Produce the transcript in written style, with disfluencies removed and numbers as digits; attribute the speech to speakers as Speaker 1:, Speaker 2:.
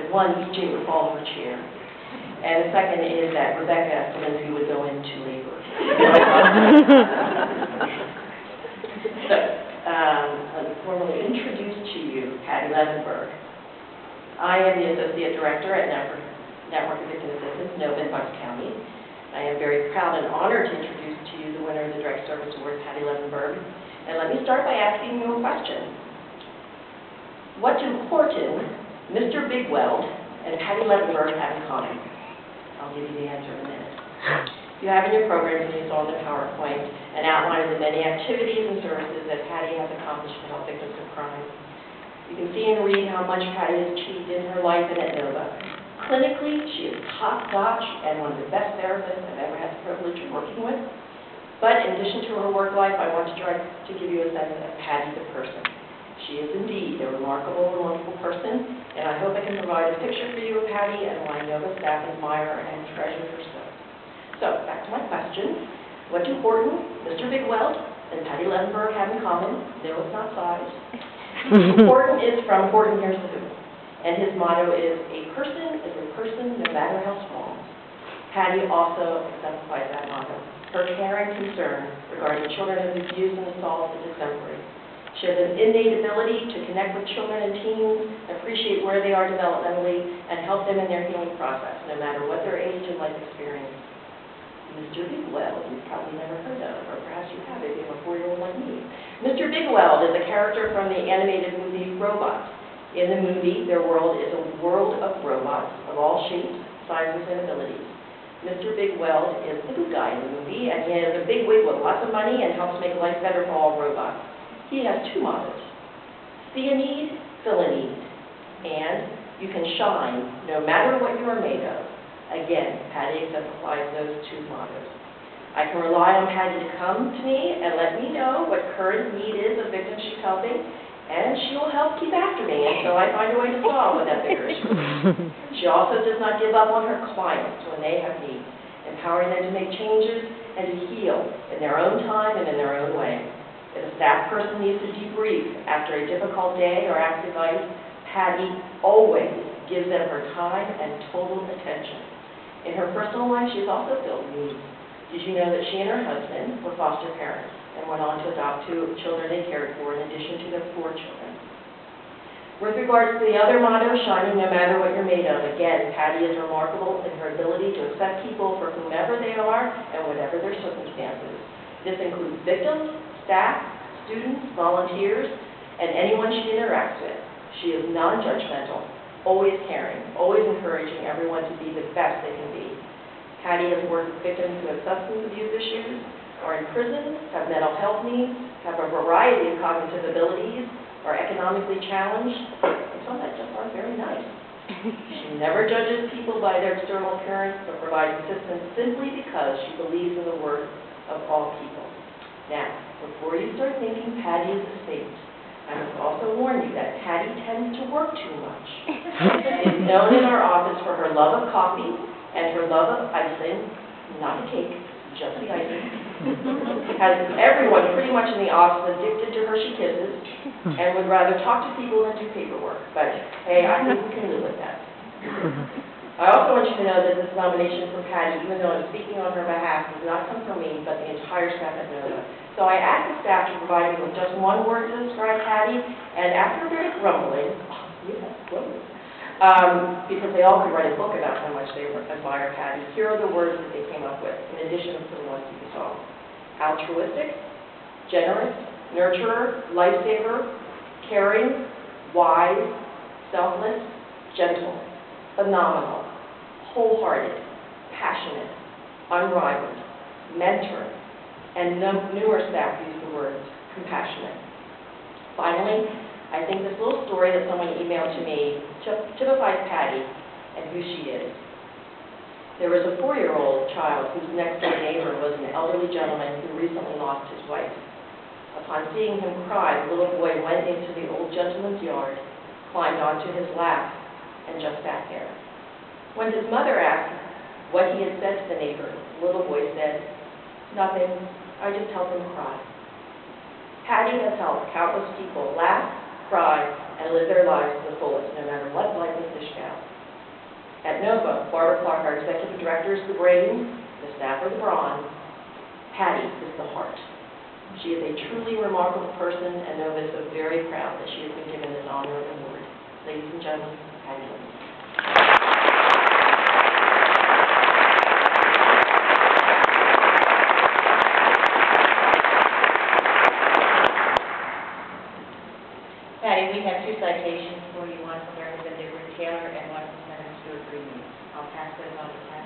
Speaker 1: that one, EJ would fall in her chair, and the second is that Rebecca Lindsay would go into labor. So, let me formally introduce to you Patty Levenberg. I am the Associate Director at Network of Victim Assistance, NOVA in Bucks County. I am very proud and honored to introduce to you the winner of the Direct Service Award, Patty Levenberg. And let me start by asking you a question. What do Horton, Mr. Bigweld, and Patty Levenberg have in common? I'll give you the answer in a minute. You have in your program, as you saw in the PowerPoint, an outline of the many activities and services that Patty has accomplished to help victims of crime. You can see and read how much Patty has achieved in her life and at NOVA. Clinically, she is top-notch and one of the best therapists I've ever had the privilege of working with. But in addition to her work life, I want to try to give you a sense of Patty the person. She is indeed a remarkable and wonderful person, and I hope I can provide a picture for you of Patty and why NOVA staff admire and treasure her so. So, back to my question. What do Horton, Mr. Bigweld, and Patty Levenberg have in common? No, it's not size. Horton is from Horton Hears Who, and his motto is, a person is a person no matter how small. Patty also exemplifies that motto. Her care and concern regarding children who have abused and assault is exemplary. She has an innate ability to connect with children and teens, appreciate where they are developmentally, and help them in their healing process, no matter what their age and life experience. Mr. Bigweld, you've probably never heard of, or perhaps you have if you have a 4-year-old like me. Mr. Bigweld is a character from the animated movie Robots. In the movie, their world is a world of robots of all shapes, sizes, and abilities. Mr. Bigweld is the good guy in the movie, and he has a big wig with lots of money and helps make life better for all robots. He has 2 mottos: see a need, fill a need, and you can shine no matter what you are made of. Again, Patty exemplifies those 2 mottos. I can rely on Patty to come to me and let me know what current need is of victims she's helping, and she will help keep after me until I find a way to solve what that bigger issue is. She also does not give up on her clients when they have needs, empowering them to make changes and to heal in their own time and in their own way. If a staff person needs to debrief after a difficult day or ask advice, Patty always gives them her time and total attention. In her personal life, she's also filled needs. Did you know that she and her husband were foster parents and went on to adopt 2 children they cared for in addition to their 4 children? With regards to the other motto, shining no matter what you're made of, again, Patty is remarkable in her ability to accept people for whomever they are and whatever their circumstances. This includes victims, staff, students, volunteers, and anyone she interacts with. She is non-judgmental, always caring, always encouraging everyone to be the best they can be. Patty has worked with victims who have substance abuse issues, are in prison, have mental health needs, have a variety of cognitive abilities, are economically challenged, and some that just aren't very nice. She never judges people by their external appearance, but provides assistance simply because she believes in the worth of all people. Now, before you start thinking Patty is a saint, I must also warn you that Patty tends to work too much. She's known in our office for her love of coffee and her love of icing, not the cake, just the icing. Has everyone pretty much in the office addicted to Hershey Kisses and would rather talk to people than do paperwork. But hey, I think we can live with that. I also want you to know that this nomination for Patty, even though I'm speaking on her behalf, does not come from me, but the entire staff at NOVA. So I asked the staff to provide me with just 1 word to describe Patty, and after a bit of grumbling, because they all could write a book about how much they admire Patty, here are the words that they came up with, in addition to the ones you saw. Altruistic, generous, nurturer, lifesaver, caring, wise, selfless, gentle, phenomenal, wholehearted, passionate, unrivaled, mentor, and newer staff use the words compassionate. Finally, I think this little story that someone emailed to me typifies Patty and who she is. There was a 4-year-old child whose next-door neighbor was an elderly gentleman who recently lost his wife. Upon seeing him cry, the little boy went into the old gentleman's yard, climbed onto his lap, and just sat there. When his mother asked what he had said to the neighbor, the little boy said, "Nothing, I just helped him cry." Patty has helped countless people laugh, cry, and live their lives to the fullest, no matter what life has dished out. At NOVA, Barbara Clark, our executive director, is the brain, the staff are the brawn, Patty is the heart. She is a truly remarkable person, and NOVA is so very proud that she has been given this honor and award. Ladies and gentlemen, Patty Levenberg.
Speaker 2: Patty, we have two citations for you, one from Representative Rick Taylor and one from Senator Stuart Green. I'll pass those on to Patty.